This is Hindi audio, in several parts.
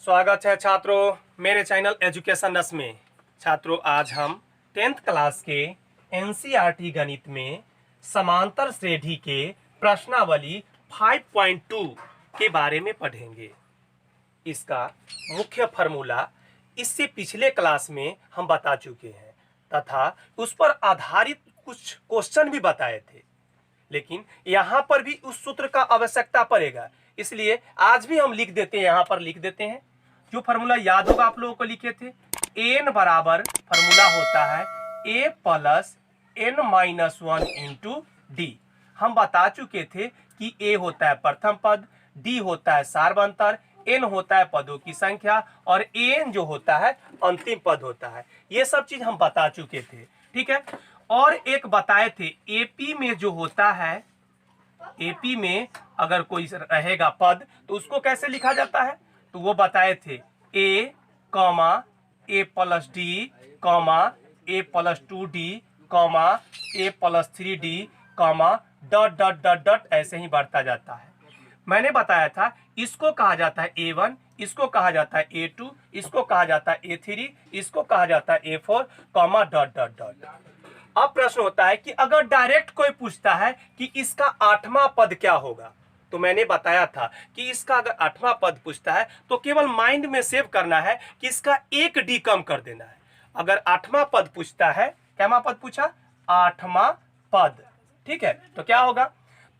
स्वागत है छात्रों मेरे चैनल एजुकेशन रस में। छात्रों आज हम 10th क्लास के एनसीईआरटी गणित में समांतर श्रेणी के प्रश्नावली 5.2 के बारे में पढ़ेंगे। इसका मुख्य फार्मूला इससे पिछले क्लास में हम बता चुके हैं तथा उस पर आधारित कुछ क्वेश्चन भी बताए थे, लेकिन यहाँ पर भी उस सूत्र का आवश्यकता पड़ेगा, इसलिए आज भी हम लिख देते हैं। यहाँ पर लिख देते हैं जो फार्मूला याद होगा आप लोगों को लिखे थे। n बराबर फार्मूला होता है a plus n minus 1 into D. हम बता चुके थे कि a होता है प्रथम पद, d होता है सार्वंतर, n होता है पदों की संख्या और an जो होता है अंतिम पद होता है। ये सब चीज हम बता चुके थे, ठीक है। और एक बताए थे एपी में जो होता है, एपी में अगर कोई रहेगा पद तो उसको कैसे लिखा जाता है, तो वो बताए थे a comma a plus D comma a plus 2d comma a plus 3d comma dot dot dot dot ऐसे ही बढ़ता जाता है। मैंने बताया था इसको कहा जाता है a1, इसको कहा जाता है a2, इसको कहा जाता है a3, इसको कहा जाता है a4 comma dot dot dot. अब प्रश्न होता है कि अगर डायरेक्ट कोई पूछता है कि इसका 8वां पद क्या होगा, तो मैंने बताया था कि इसका अगर 8वां पद पूछता है तो केवल माइंड में सेव करना है कि इसका एक डी कम कर देना है। अगर 8वां पद पूछता है, क्या पद पूछा, 8वां पद, ठीक है, तो क्या होगा,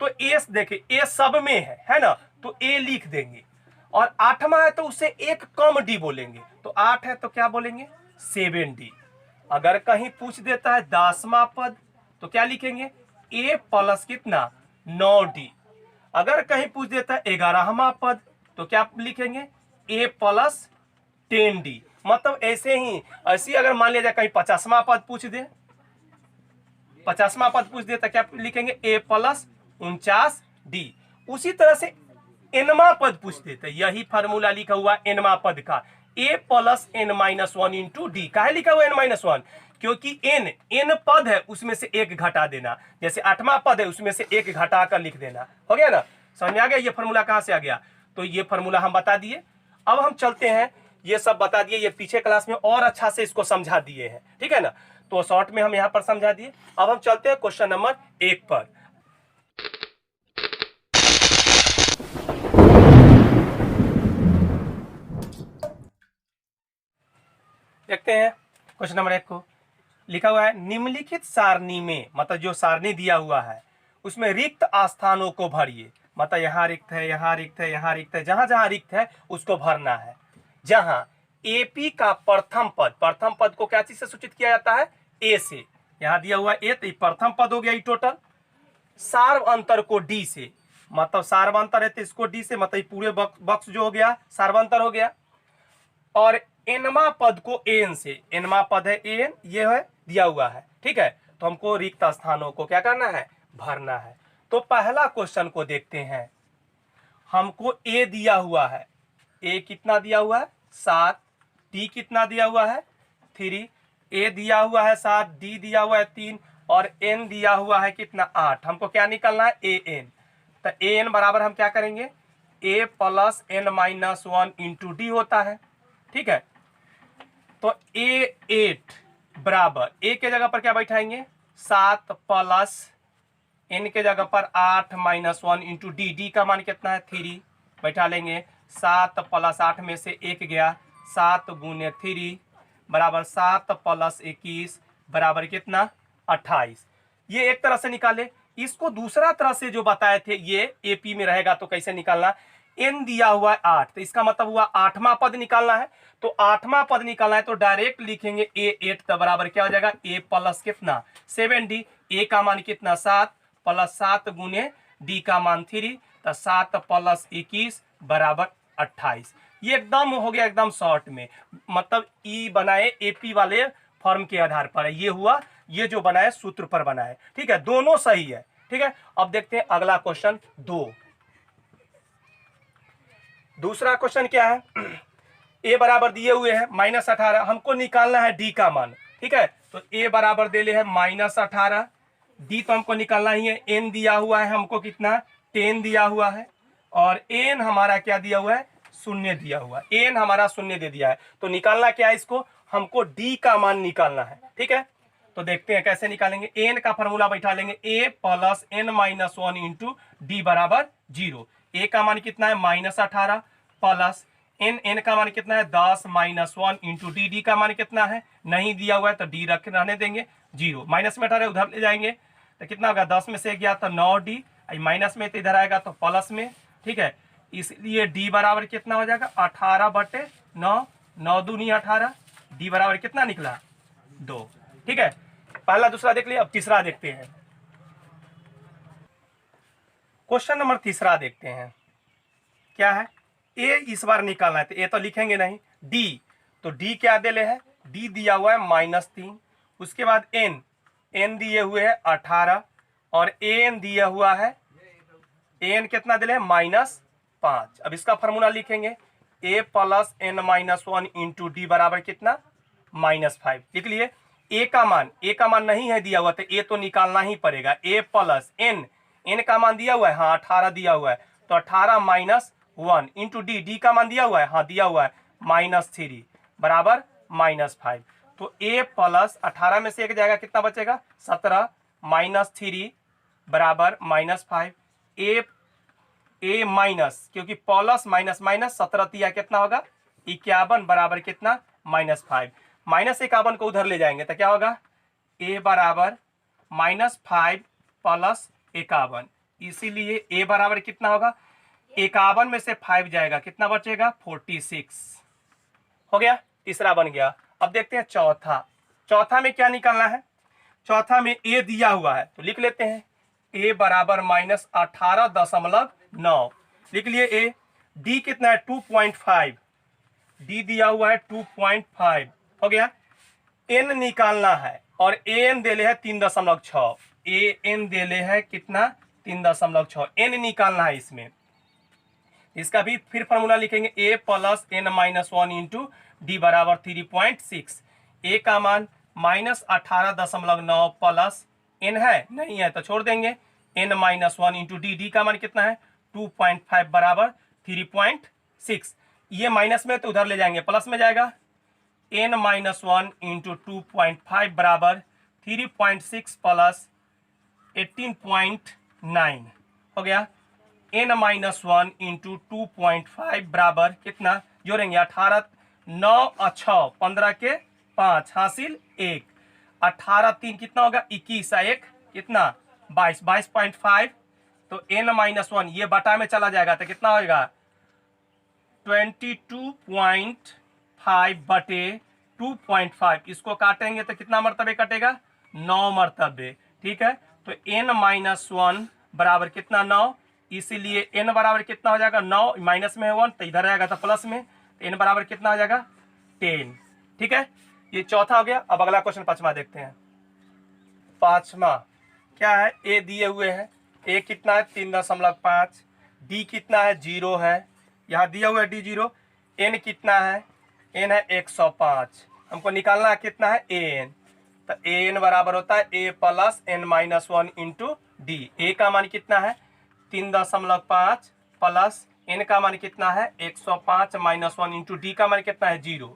तो ए देखिए ए सब में है ना, तो ए लिख देंगे और 8वां है तो उसे एक कम डी बोलेंगे, तो 8 है तो क्या बोलेंगे 7d। अगर कहीं पूछ देता है 10वां पद तो क्या लिखेंगे a प्लस कितना 9d। अगर कहीं पूछ देता है 11वां पद तो क्या लिखेंगे a प्लस 10d। मतलब ऐसे ही अगर मान लिया जाए कहीं 50वां पद पूछ दे, 50वां पद पूछ दे तो क्या लिखेंगे a प्लस 49d। उसी तरह से nवां पद पूछ देते, यही फार्मूला लिखा हुआ nवां पद का a plus n minus 1 into D. काहे लिखा हुआ n माइनस 1, क्योंकि n पद है उसमें से एक घटा देना, जैसे 8वां पद है उसमें से एक घटा कर लिख देना। हो गया ना, समझ में आ गया ये फार्मूला कहां से आ गया। तो ये फार्मूला हम बता दिए। अब हम चलते हैं, ये सब बता दिए, ये पीछे क्लास में और अच्छा से इसको समझा दिए हैं, ठीक है ना, तो शॉर्ट में हम यहाँ पर समझा दिए। अब हम चलते हैं क्वेश्चन नंबर 1 पर। देखते हैं क्वेश्चन नंबर 1 को। लिखा हुआ है निम्नलिखित सारणी में, मतलब जो सारणी दिया हुआ है उसमें रिक्त स्थानों को भरिए। मतलब यहाँ रिक्त है, यहाँ रिक्त है, यहाँ रिक्त है, जहां जहां रिक्त है उसको भरना है। जहां एपी का प्रथम पद को क्या चीज से सूचित किया जाता है, ए से। यहाँ दिया हुआ ए तो प्रथम पद हो गया ये टोटल। सार्वंतर को डी से, मतलब सार्वंतर है तो इसको डी से, मतलब पूरे बॉक्स जो हो गया सार्वंतर हो गया। और nवां पद को एन से, nवां पद है एन, ये है दिया हुआ है, ठीक है। तो हमको रिक्त स्थानों को क्या करना है, भरना है। तो पहला क्वेश्चन को देखते हैं। हमको ए दिया हुआ है, ए कितना दिया हुआ है 7, डी कितना दिया हुआ है 3, ए दिया हुआ है 7, डी दिया हुआ है 3 और एन दिया हुआ है कितना 8। हमको क्या निकलना है ए एन। तो ए एन बराबर हम क्या करेंगे a plus n minus 1 into d होता है, ठीक है। तो A8 बराबर ए के जगह पर क्या बैठाएंगे 7 प्लस एन के जगह पर 8 माइनस 1 इंटू डी। डी का मान कितना है 3, बैठा लेंगे 7 प्लस 8 में से 1 गया, 7 गुने 3 बराबर 7 प्लस 21 बराबर कितना 28। ये एक तरह से निकाले। इसको दूसरा तरह से जो बताए थे ये एपी में रहेगा तो कैसे निकालना, एन दिया हुआ है 8, तो इसका मतलब हुआ 8वां पद निकालना है। तो 8वां पद निकालना है तो डायरेक्ट लिखेंगे A8 तो बराबर क्या हो जाएगा a प्लस कितना 7d। ए का मान कितना 7 प्लस 7 गुने डी का मान 3, तो 7 प्लस 21 बराबर 28। ये एकदम हो गया एकदम शॉर्ट में, मतलब ई बनाए एपी वाले फॉर्म के आधार पर है ये हुआ, ये जो बनाए सूत्र पर बनाए, ठीक है, दोनों सही है, ठीक है। अब देखते हैं अगला क्वेश्चन 2। दूसरा क्वेश्चन क्या है, ए बराबर दिए हुए हैं -18, हमको निकालना है डी का मान, ठीक है। तो ए बराबर दे ले है -18, डी तो हमको निकालना ही है, एन दिया हुआ है हमको कितना 10 दिया हुआ है और एन हमारा क्या दिया हुआ है शून्य दिया हुआ, एन हमारा शून्य दे दिया है, तो निकालना क्या है इसको, हमको डी का मान निकालना है। ठीक है, तो देखते हैं कैसे निकालेंगे। एन का फॉर्मूला बैठा लेंगे, a plus n minus one into d बराबर 0। ए का मान कितना है -18 प्लस एन का मान कितना है 10 माइनस 1 इंटू डी का मान कितना है नहीं दिया हुआ है, तो डी रहने देंगे 0। माइनस में 18 उधर ले जाएंगे तो कितना होगा, 10 में से गया तो 9D, माइनस में तो इधर आएगा तो प्लस में। ठीक है, इसलिए डी बराबर कितना हो जाएगा 18/9, 9 दूनी 18, डी बराबर कितना निकला 2। ठीक है, पहला दूसरा देख लिया, अब तीसरा देखते हैं। क्वेश्चन नंबर तीसरा देखते हैं क्या है। ए इस बार निकालना है, तो ए तो लिखेंगे नहीं, डी, तो डी क्या दे ले है, डी दिया हुआ है -3, उसके बाद एन, एन दिए हुए है 18 और एन दिया हुआ है, एन कितना दिले -5। अब इसका फॉर्मूला लिखेंगे, a plus n minus 1 into d बराबर कितना -5। लिख लिए। ए का मान नहीं है दिया हुआ, तो ए तो निकालना ही पड़ेगा। ए प्लस एन, एन का मान दिया हुआ है, हाँ 18 दिया हुआ है, तो 18 माइनस 1 इंटू डी, डी का मान दिया हुआ है, हाँ दिया हुआ है -3 बराबर -5। तो ए प्लस 18 में से एक जाएगा, कितना बचेगा 17 माइनस 3 बराबर -5। ए माइनस, क्योंकि प्लस माइनस माइनस 17 दिया कितना होगा 51 बराबर कितना -5। -51 को उधर ले जाएंगे तो क्या होगा, ए बराबर -5 प्लस 51, इसीलिए ए बराबर कितना होगा 51 में से 5 जाएगा, कितना बचेगा 46। हो गया, तीसरा बन गया। अब देखते हैं चौथा में क्या निकालना है। चौथा में ए दिया हुआ है, तो लिख लेते हैं, ए बराबर -18.9 लिख लिए। ए, डी कितना है 2.5, डी दिया हुआ है 2.5, हो गया। एन निकालना है और एन देले है 3.6, एन देले है कितना 3.6, एन निकालना है इसमें। इसका भी फिर फॉर्मूला लिखेंगे, a plus n minus 1 into d बराबर 3.6। ए का मान -18.9 प्लस एन है नहीं है तो छोड़ देंगे, n minus 1 into d, d का मान कितना है 2.5 बराबर 3.6। ये माइनस में तो उधर ले जाएंगे, प्लस में जाएगा, एन माइनस 1 इंटू 2.5 बराबर 3.6 प्लस 18.9 हो गया। एन माइनस 1 इंटू 2.5 बराबर कितना जोड़ेंगे, 18 9 6 15 के 5 हासिल 1, 18 3 कितना होगा 21, 1 कितना 22, 22.5। तो एन माइनस 1 ये बटा में चला जाएगा तो कितना होगा 22.5 बटे 2.5, इसको काटेंगे तो कितना मरतबे कटेगा 9 मरतबे। ठीक है, तो एन माइनस 1 बराबर कितना 9, इसीलिए एन बराबर कितना हो जाएगा 9, माइनस में है 1 तो इधर आएगा तो प्लस में, तो एन बराबर कितना हो जाएगा 10। ठीक है, ये चौथा हो गया। अब अगला क्वेश्चन पांचवा देखते हैं। पांचवा क्या है, ए दिए हुए हैं, ए कितना है 3.5, डी कितना है 0 है, यहाँ दिया हुआ है डी 0, एन कितना है, एन है 105, हमको निकालना है कितना है एन, तो एन बराबर होता है a plus n minus 1 into d. A का मान कितना है 3.5 प्लस एन का मान कितना है 105 माइनस 1 इंटू डी का मान कितना है 0,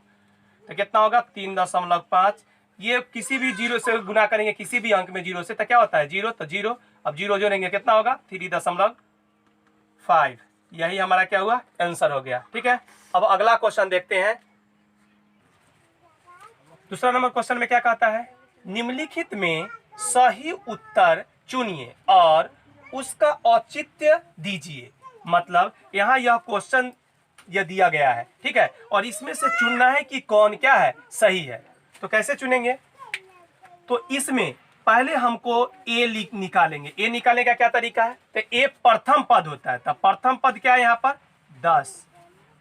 तो कितना होगा 3.5। ये किसी भी 0 से गुना करेंगे, किसी भी अंक में 0 से, तो क्या होता है 0, तो 0, अब 0 जोड़ेंगे कितना होगा 3.5। यही हमारा क्या हुआ आंसर हो गया। ठीक है, अब अगला क्वेश्चन देखते हैं। दूसरा नंबर क्वेश्चन में क्या कहता है, निम्नलिखित में सही उत्तर चुनिए और उसका औचित्य दीजिए। मतलब यहाँ यह क्वेश्चन यह दिया गया है, ठीक है, और इसमें से चुनना है कि कौन क्या है सही है। तो कैसे चुनेंगे, तो इसमें पहले हमको ए निकालेंगे। ए निकालने का क्या तरीका है, तो ए प्रथम पद होता है, तो प्रथम पद क्या है यहाँ पर 10।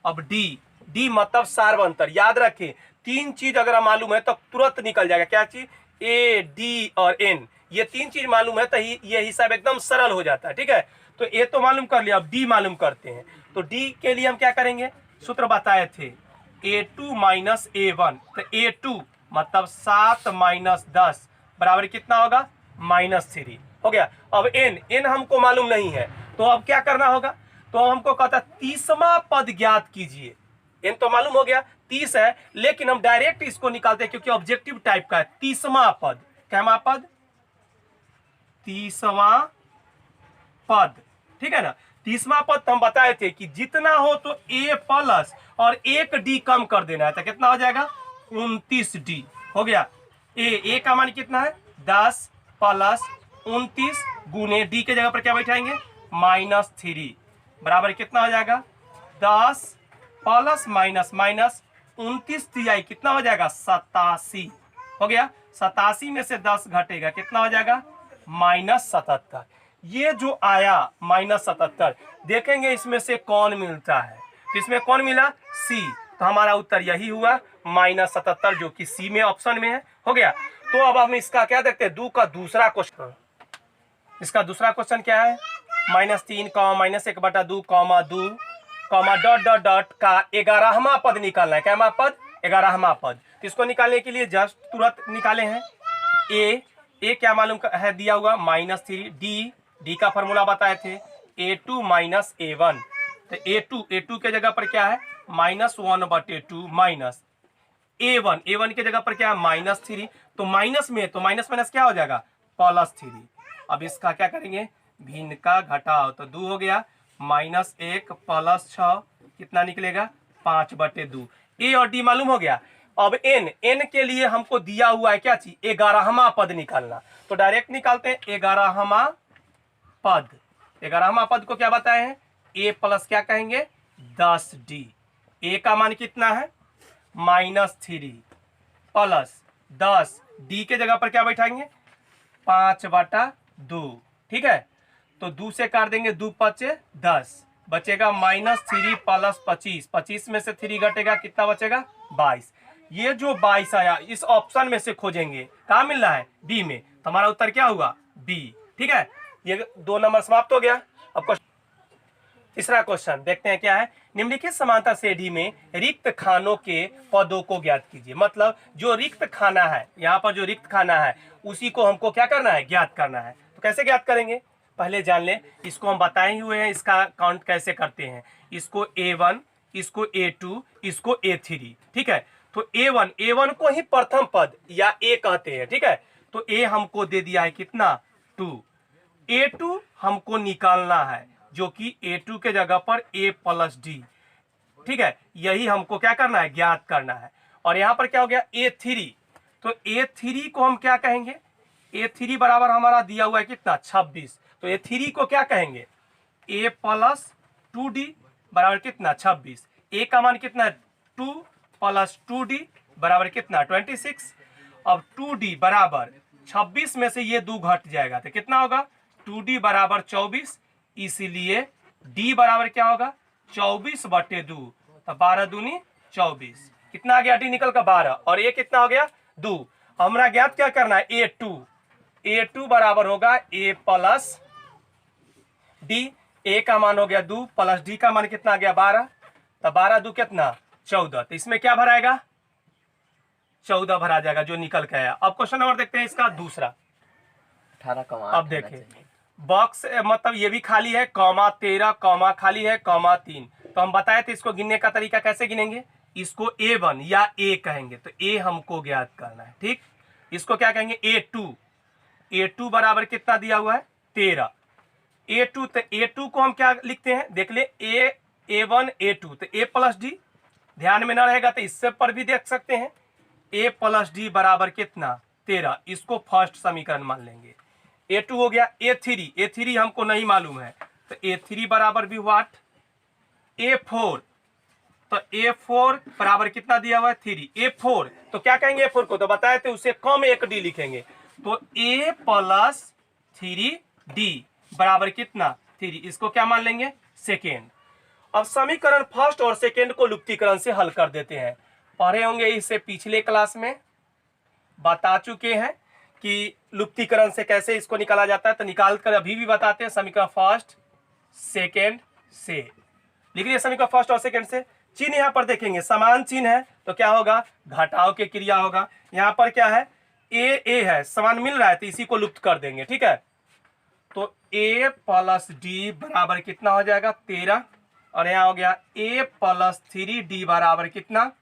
अब डी, डी मतलब सार्वंतर, याद रखें 3 चीज अगर मालूम है तो तुरंत निकल जाएगा। क्या चीज, ए डी और एन, ये 3 चीज मालूम है तो ये हिसाब एकदम सरल हो जाता है। ठीक है, तो ए तो मालूम कर लिया, अब डी मालूम करते हैं। तो डी के लिए हम क्या करेंगे, सूत्र बताए थे a2 माइनस a1, तो a2 मतलब 7 माइनस 10 बराबर कितना होगा -3 हो गया। अब एन हमको मालूम नहीं है, तो अब क्या करना होगा, तो हमको कहता है 30वां पद ज्ञात कीजिए। n तो मालूम हो गया 30 है, लेकिन हम डायरेक्ट इसको निकालते हैं क्योंकि ऑब्जेक्टिव टाइप का है। 30वां पद, क्या पद? 30वां पद, ठीक है ना। 30वां पद तो हम बताए थे कि जितना हो तो a प्लस और 1 d कम कर देना है, तो कितना हो जाएगा 29d हो गया। a का मान कितना है 10 प्लस 29 गुने d के जगह पर क्या बैठाएंगे -3 बराबर कितना हो जाएगा 10 प्लस माइनस माइनस 29 तिहाई कितना हो जाएगा 87 हो गया। 87 में से 10 घटेगा कितना हो जाएगा -77। ये जो आया -77 देखेंगे इसमें से कौन मिलता है, तो इसमें कौन मिला सी, तो हमारा उत्तर यही हुआ -77 जो कि सी में ऑप्शन में है हो गया। तो अब हम इसका क्या देखते हैं दो का दूसरा क्वेश्चन। इसका दूसरा क्वेश्चन क्या है -3 -1/2 2 डॉट डॉट डॉट का 11वां पद निकालना है। क्या पद 11वां पद। तो इसको निकालने के लिए जस्ट तुरंत निकाले हैं। ए क्या मालूम है दिया हुआ -3 डी का फॉर्मूला बताए थे a2 माइनस a1। तो a2 के जगह पर क्या है -1/2 माइनस a1 के जगह पर क्या है -3। तो माइनस में तो माइनस माइनस क्या हो जाएगा +3। अब इसका क्या करेंगे भिन्न का घटाओ, तो 2 हो गया -1 + 6 कितना निकलेगा 5/2। ए और डी मालूम हो गया। अब n के लिए हमको दिया हुआ है क्या चीज 11वां पद निकालना, तो डायरेक्ट निकालते हैं 11वां पद। 11वां पद को क्या बताए हैं a प्लस क्या कहेंगे 10d। a का मान कितना है -3 प्लस 10 d के जगह पर क्या बैठाएंगे 5/2, ठीक है। तो 2 से काट देंगे 2 × 5 = 10 बचेगा -3 प्लस 25, 25 में से 3 घटेगा कितना बचेगा 22। ये जो 22 आया इस ऑप्शन में से खोजेंगे कहाँ मिल रहा है बी में, तो हमारा उत्तर क्या हुआ बी, ठीक है। ये 2 नंबर समाप्त हो गया। अब तीसरा क्वेश्चन देखते हैं क्या है। निम्नलिखित समांतर श्रेणी में रिक्त खानों के पदों को ज्ञात कीजिए। मतलब जो रिक्त खाना है यहाँ पर जो रिक्त खाना है उसी को हमको क्या करना है ज्ञात करना है। तो कैसे ज्ञात करेंगे पहले जान ले, इसको हम बताए ही हुए हैं इसका काउंट कैसे करते हैं। इसको a1 इसको a2 इसको a3, ठीक है। तो a1 को ही प्रथम पद या a कहते हैं, ठीक है। तो a हमको दे दिया है कितना 2, a2 हमको निकालना है जो कि a2 के जगह पर a + d, ठीक है। यही हमको क्या करना है ज्ञात करना है। और यहाँ पर क्या हो गया a3, तो a3 को हम क्या कहेंगे a3 बराबर हमारा दिया हुआ है कितना 26। तो a3 को क्या कहेंगे a + 2d बराबर कितना 26। a का मान कितना है 2 + 2d बराबर कितना 26। अब 2d बराबर 26 में से ये 2 घट जाएगा तो कितना होगा 2d बराबर 24, इसीलिए d बराबर क्या होगा 24/2। तो 12 दूनी 24, कितना आ गया d निकल का 12 और a कितना हो गया 2। हमारा ज्ञात क्या करना है a2 बराबर होगा a + d। a का मान हो गया 2 + d का मान कितना आ गया 12। तो 12 2 कितना 14। तो इसमें क्या भराएगा 14 भरा जाएगा जो निकल के आया। अब क्वेश्चन नंबर देखते हैं इसका दूसरा 18, अब देखिए बॉक्स मतलब ये भी खाली है (13) खाली है (3). तो हम बताए थे इसको गिनने का तरीका कैसे गिनेंगे, इसको a1 या a कहेंगे। तो a हमको ज्ञात करना है, ठीक। इसको क्या कहेंगे a2 बराबर कितना दिया हुआ है 13। a2 तो a2 को हम क्या लिखते हैं देख ले a1 a2 तो a + d ध्यान में ना रहेगा तो इससे पर भी देख सकते हैं a + d बराबर कितना 13। इसको फर्स्ट समीकरण मान लेंगे। a2 हो गया a3 हमको नहीं मालूम है तो a3 बराबर भी व्हाट a4। तो a4 बराबर कितना दिया हुआ है 3। a4 तो क्या कहेंगे a4 को, तो बताए थे उससे कम 1d लिखेंगे। तो a + 3d बराबर कितना 3, इसको क्या मान लेंगे सेकेंड। अब समीकरण फर्स्ट और सेकेंड को लुप्तीकरण से हल कर देते हैं। पढ़े होंगे इसे पिछले क्लास में बता चुके हैं कि लुप्तीकरण से कैसे इसको निकाला जाता है। तो निकाल कर अभी भी बताते हैं समीकरण फर्स्ट सेकेंड से। लिख लिया समीकरण फर्स्ट और सेकेंड से। चिन्ह यहाँ पर देखेंगे समान चिन्ह है तो क्या होगा घटाव की क्रिया होगा। यहाँ पर क्या है ए है समान मिल रहा है तो इसी को लुप्त कर देंगे, ठीक है। तो a प्लस डी बराबर कितना हो जाएगा 13, और यहाँ हो गया a प्लस 3d बराबर कितना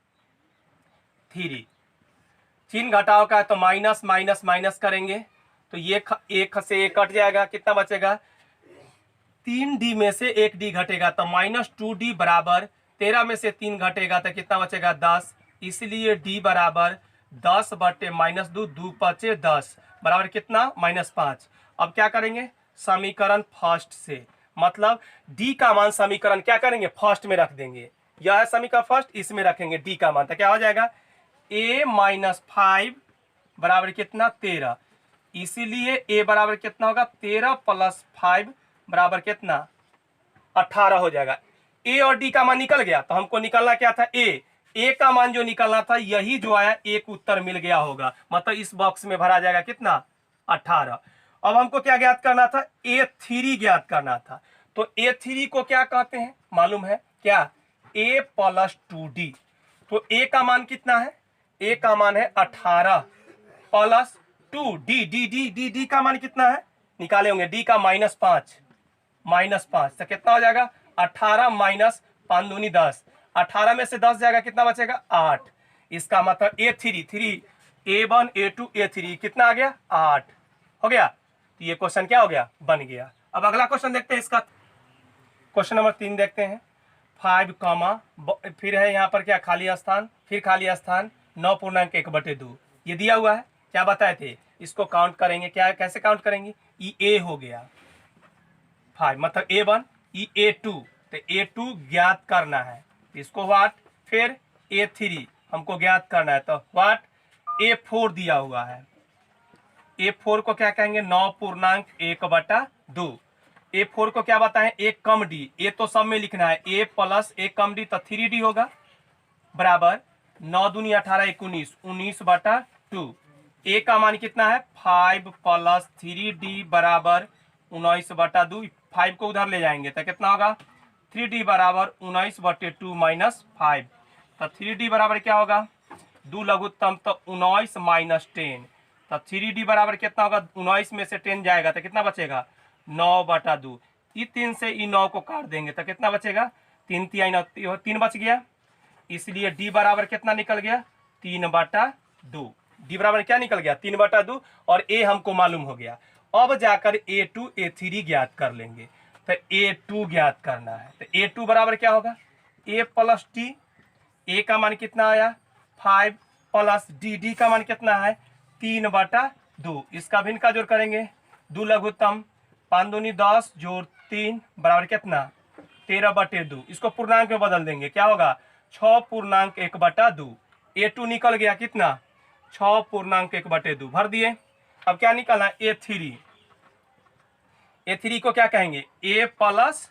3। चिन्ह घटाव का है तो माइनस माइनस माइनस करेंगे तो ये एक से एक कट जाएगा, कितना बचेगा 3d में से 1d घटेगा तो -2d बराबर 13 में से 3 घटेगा तो कितना बचेगा 10, इसलिए d बराबर 10 बटे -2, 2 पचे 10 बराबर कितना -5। अब क्या करेंगे समीकरण फर्स्ट से, मतलब d का मान समीकरण क्या करेंगे फर्स्ट में रख देंगे, यह है समीकरण फर्स्ट, इसमें रखेंगे d का मान तो क्या हो जाएगा a -5 बराबर कितना 13, इसीलिए a बराबर कितना होगा 13 प्लस 5 बराबर कितना 18 हो जाएगा। a और d का मान निकल गया तो हमको निकलना क्या था a का मान जो निकलना था यही जो आया एक उत्तर मिल गया होगा, मतलब इस बॉक्स में भरा जाएगा कितना 18। अब हमको क्या ज्ञात करना था a3 ज्ञात करना था, तो a3 को क्या कहते हैं मालूम है क्या a प्लस 2d, तो a का मान कितना है a का मान है 18 प्लस 2d, d का मान कितना है निकाले होंगे d का -5 तो कितना हो जाएगा 18 माइनस 5 दूनी 10, 18 में से 10 जाएगा कितना बचेगा 8, इसका मतलब a3 a1 a2 a3 कितना आ गया 8 हो गया। तो ये क्वेश्चन क्या हो गया बन गया। अब अगला क्वेश्चन देखते हैं, इसका क्वेश्चन नंबर 3 देखते हैं। 5 कॉमा फिर है यहाँ पर क्या खाली स्थान, फिर खाली स्थान 9.1/2 ये दिया हुआ है, क्या बताए थे इसको काउंट करेंगे, क्या कैसे काउंट करेंगे ई ए हो गया 5 मतलब a1 ई a2, तो a2 ज्ञात करना है इसको व्हाट, फिर a3 हमको ज्ञात करना है तो व्हाट a4 दिया हुआ है, a4 को क्या कहेंगे 9.1/2, a4 को क्या बताएं एक कम d, a तो सब में लिखना है a प्लस एक कम d तो 3d होगा बराबर 9 दूनी 18 19 19/2, a का मान कितना है 5 प्लस 3d बराबर 19/2, 5 को उधर ले जाएंगे तो कितना होगा 3d बराबर 19/2 -5, तो 3d बराबर क्या होगा 2 लघुत्तम तो 19 माइनस 10, तो 3d बराबर कितना होगा 19 में से 10 जाएगा तो कितना बचेगा 9/2, ई 3 से ई 9 को काट देंगे तो कितना बचेगा 3 3 9 3 बच गया, इसलिए d बराबर कितना निकल गया 3/2, d बराबर क्या निकल गया 3/2 और a हमको मालूम हो गया। अब जाकर a2 a3 ज्ञात कर लेंगे, तो a2 ज्ञात करना है तो a2 बराबर क्या होगा a प्लस d, a का मान कितना आया 5 प्लस d का मान कितना है 3/2, इसका भिन्न का जोड़ करेंगे 2 लघुत्तम 5 दूनी 10 जोड़ 3 बराबर कितना 13/2, इसको पूर्णांक में बदल देंगे क्या होगा 6.1/2, a2 निकल गया कितना 6.1/2 भर दिए। अब क्या निकलना a3, a3 को क्या कहेंगे a प्लस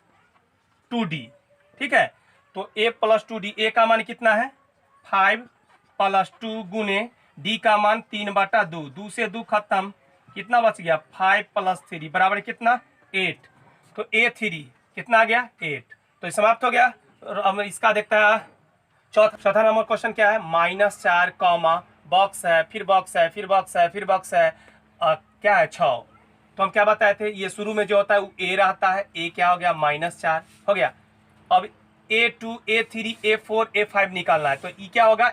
2d, ठीक है, तो a प्लस 2d, a का मान कितना है 5 प्लस 2 गुने d का मान 3/2, 2 से 2 खत्म कितना बच गया 5 प्लस 3 बराबर कितना 8, तो a3 कितना आ गया 8, तो समाप्त हो गया। अब इसका देखता है चौथा नंबर क्वेश्चन क्या है -4 कॉमा बॉक्स है फिर बॉक्स है फिर बॉक्स है फिर बॉक्स है क्या है 6, तो हम क्या बताए थे ये शुरू में जो होता है वो a रहता है, a क्या हो गया -4 हो गया। अब a2 a3 a4 a5 निकालना है तो e क्या होगा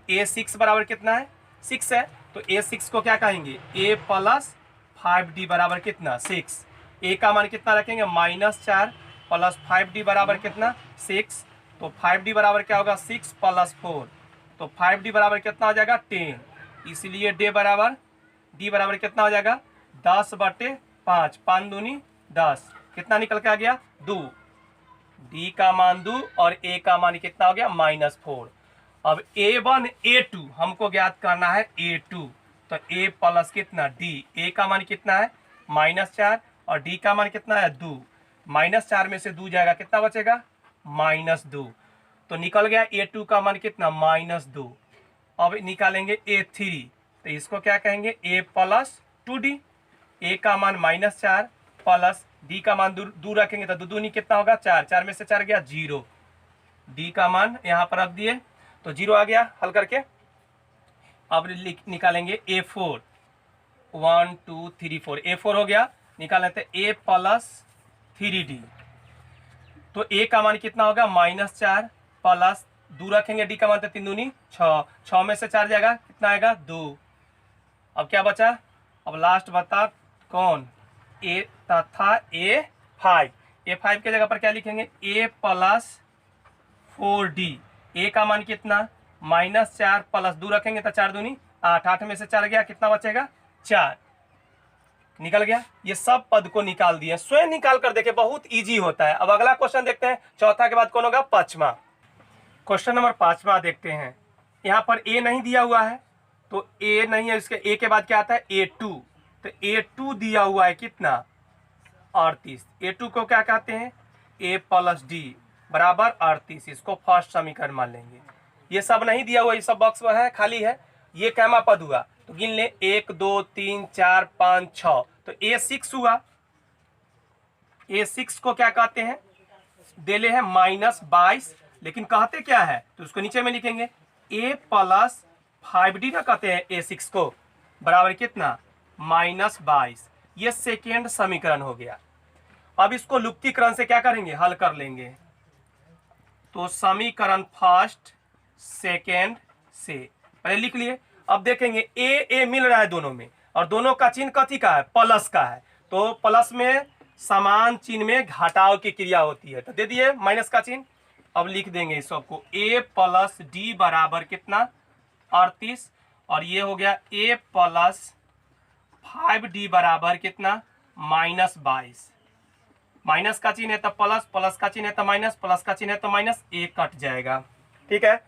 a6 बराबर कितना है 6 है, तो a6 को क्या कहेंगे a प्लस 5d बराबर कितना 6, a का मान कितना रखेंगे -4 प्लस 5d बराबर कितना 6, तो 5d बराबर क्या होगा 6 प्लस 4, तो 5d बराबर कितना हो जाएगा 10, इसलिए d बराबर कितना हो जाएगा 10/5, 5 दूनी 10 कितना निकल के आ गया 2, d का मान 2 और a का मान कितना हो गया -4। अब a1 a2 हमको ज्ञात करना है a2, तो a प्लस कितना d, a का मान कितना है -4 और d का मान कितना है 2, -4 में से 2 जाएगा कितना बचेगा -2, तो निकल गया a2 का मान कितना -2। अब निकालेंगे a3, तो इसको क्या कहेंगे a प्लस 2d, a का मान -4 प्लस d का मान दूर रखेंगे तो 2 दूनी कितना होगा 4, 4 में से 4 गया 0, d का मान यहाँ पर रख दिए तो 0 आ गया हल करके। अब निकालेंगे a4, 1 2 3 4, A4 हो गया। निकाल लेते A प्लस 3D। तो A का मान कितना होगा -4 प्लस 2 रखेंगे, D का मान तो 3 दूनी 6, 6 में से 4 जाएगा कितना आएगा 2। अब क्या बचा, अब लास्ट बता कौन, A तथा A5। A5 के जगह पर क्या लिखेंगे A प्लस 4D। A का मान कितना -4 प्लस 2 रखेंगे तो 4 दूनी 8, 8 में से 4 गया कितना बचेगा 4, निकल गया। ये सब पद को निकाल दिए, स्वयं निकाल कर देखे, बहुत इजी होता है। अब अगला क्वेश्चन देखते हैं, चौथा के बाद कौन होगा, पांचवा। क्वेश्चन नंबर 5वां देखते हैं। यहाँ पर ए नहीं दिया हुआ है तो ए नहीं है, इसके ए के बाद क्या आता है A2। तो A2 दिया हुआ है कितना 38। A2 को क्या कहते हैं A प्लस D बराबर 38। इसको फर्स्ट समीकरण मान लेंगे। ये सब नहीं दिया हुआ, ये सब बॉक्स है खाली है। ये कैमा पद हुआ तो गिन ले 1 2 3 4 5 6, तो A6 हुआ। A6 को क्या कहते हैं, देले है -22, लेकिन कहते क्या है तो उसको नीचे में लिखेंगे A प्लस 5D ना कहते हैं A6 को, बराबर कितना -22। ये सेकेंड समीकरण हो गया। अब इसको लुप्तीकरण से क्या करेंगे, हल कर लेंगे। तो समीकरण फर्स्ट सेकेंड से पहले लिख लिए। अब देखेंगे ए मिल रहा है दोनों में, और दोनों का चिन्ह कथी का है, प्लस का है। तो प्लस में समान चिन्ह में घटाव की क्रिया होती है, तो दे दिए माइनस का चिन्ह। अब लिख देंगे इस सबको A प्लस D बराबर कितना 38, और ये हो गया A प्लस 5D बराबर कितना -22। माइनस का चिन्ह है तो प्लस, प्लस का चिन्ह है तो माइनस, प्लस का चिन्ह है तो माइनस, एक कट जाएगा। ठीक है,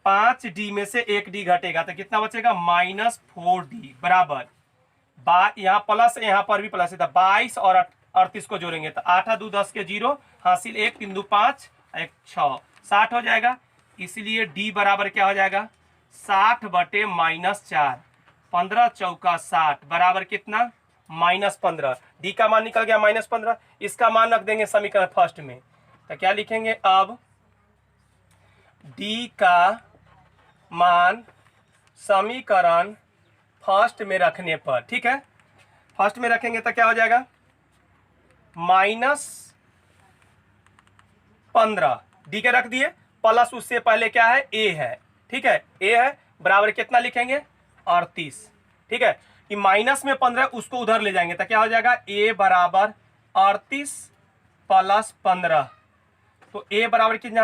5D में से 1D घटेगा तो कितना बचेगा -4D बराबर यहाँ प्लस है, यहाँ पर भी प्लस है, तो 22 और 38 को जोड़ेंगे तो 8 2 10 के 0 हासिल 1 3 2 5 1 6, 60 हो जाएगा। इसलिए D बराबर क्या हो जाएगा 60 बटे -4, 15 चौका 60 बराबर कितना -15। D का मान निकल गया -15। इसका मान रख देंगे समीकरण फर्स्ट में, तो क्या लिखेंगे अब D का मान समीकरण फर्स्ट में रखने पर, ठीक है, फर्स्ट में रखेंगे तो क्या हो जाएगा -15। D के रख दिए, प्लस उससे पहले क्या है A है, ठीक है, A है बराबर कितना लिखेंगे 38। ठीक है, कि माइनस में 15 उसको उधर ले जाएंगे तो क्या हो जाएगा A बराबर 38 प्लस 15। तो A बराबर कितना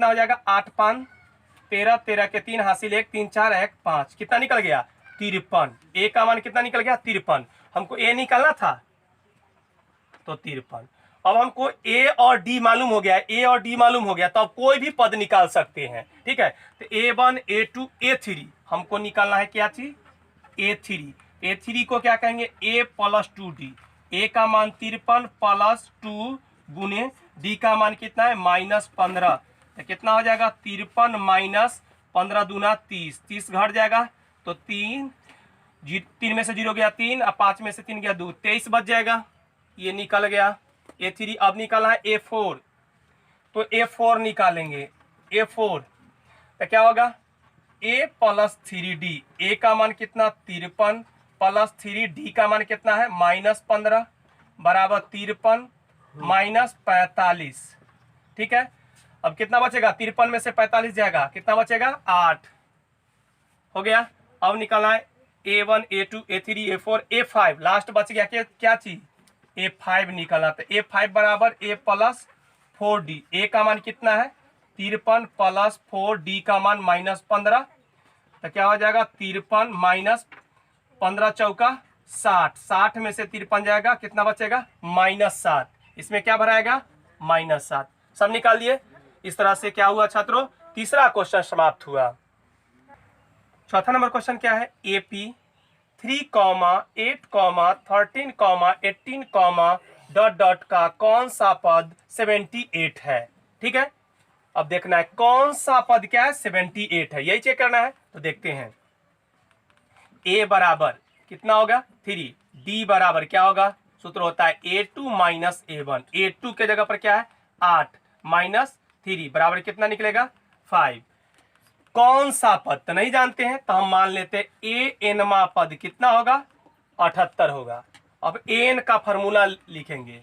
हो जाएगा 8 5 13, 13 के 3 हासिल 1 3 4 1 5, कितना निकल गया 53। A का मान कितना निकल गया 53। हमको A निकालना था तो 53। अब हमको A और D मालूम हो गया, A और D मालूम हो गया, तो अब कोई भी पद निकाल सकते हैं। ठीक है, तो A1 A2 A3 हमको निकालना है, क्या चीज A3। A3 को क्या कहेंगे A प्लस 2D। A का मान 53 प्लस 2 गुने D का मान कितना है -15, तो कितना हो जाएगा 53 माइनस 15 दूना 30, 30 घट जाएगा तो 3 में से 0 गया 3, अब 5 में से 3 गया 2, 23 बच जाएगा। ये निकल गया A3। अब निकाला है A4, तो A4 निकालेंगे। A4 तो क्या होगा A प्लस 3D। A का मान कितना 53 प्लस 3D का मान कितना है -15 बराबर 53 माइनस 45। ठीक है, अब कितना बचेगा 53 में से 45 जाएगा, कितना बचेगा 8 हो गया। अब निकाला है A1 A2 A3 A4 A5, last बच गया क्या चीज A5 निकाला। तो A5 बराबर A प्लस 4D। A का मान कितना है 53 प्लस 4D का मान -15, तो क्या हो जाएगा 53 माइनस 15 चौका 60, 60 में से 53 जाएगा, कितना बचेगा -7। इसमें क्या भराएगा -7। सब निकाल दिए। इस तरह से क्या हुआ छात्रों, तीसरा क्वेश्चन समाप्त हुआ। चौथा नंबर क्वेश्चन क्या है, AP 3, 8, 13, 18, डॉट डॉट का कौन सा पद 78 है। ठीक है, अब देखना है कौन सा पद क्या है 78 है, यही चेक करना है। तो देखते हैं A बराबर कितना होगा 3, D बराबर क्या होगा, सूत्र होता है A2 माइनस A1। A2 के जगह पर क्या है 8 माइनस 3 बराबर कितना निकलेगा 5। कौन सा पद तो नहीं जानते हैं, तो हम मान लेते हैं A nवा पद कितना होगा 78 होगा। अब n का फॉर्मूला लिखेंगे,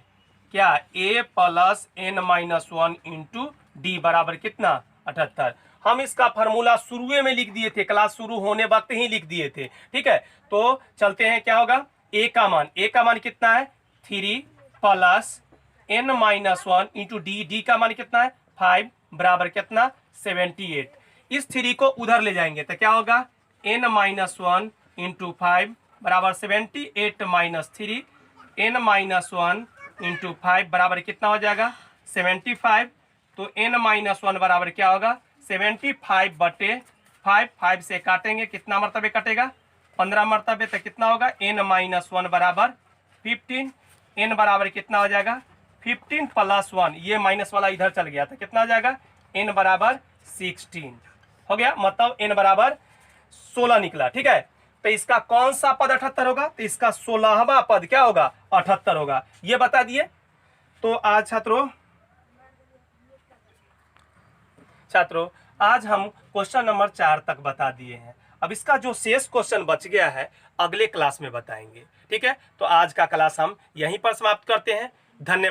क्या a plus n minus 1 into d बराबर कितना 78। हम इसका फार्मूला शुरू में लिख दिए थे, क्लास शुरू होने वक्त ही लिख दिए थे, ठीक है। तो चलते हैं, क्या होगा, a का मान कितना है 3 plus n minus 1 into D का मान कितना है 5 बराबर कितना 78। इस 3 को उधर ले जाएंगे तो क्या होगा n माइनस 1 इंटू 5 बराबर 78 माइनस 3 n माइनस 1 इंटू 5 बराबर कितना हो जाएगा 75। तो n माइनस 1 बराबर क्या होगा 75 बटे 5 से काटेंगे, कितना मरतबे कटेगा 15 मरतबे, तो कितना होगा n माइनस 1 बराबर 15। n बराबर कितना हो जाएगा 15 प्लस 1, ये माइनस वाला इधर चल गया था, कितना हो जाएगा n बराबर 16 हो गया, मतलब n बराबर 16 निकला, ठीक है। तो इसका कौन सा पद 78 होगा, तो इसका 16वां पद क्या होगा 78 होगा, ये बता दिए। तो आज छात्रों आज हम क्वेश्चन नंबर 4 तक बता दिए हैं। अब इसका जो शेष क्वेश्चन बच गया है अगले क्लास में बताएंगे, ठीक है। तो आज का क्लास हम यहीं पर समाप्त करते हैं। धन्यवाद।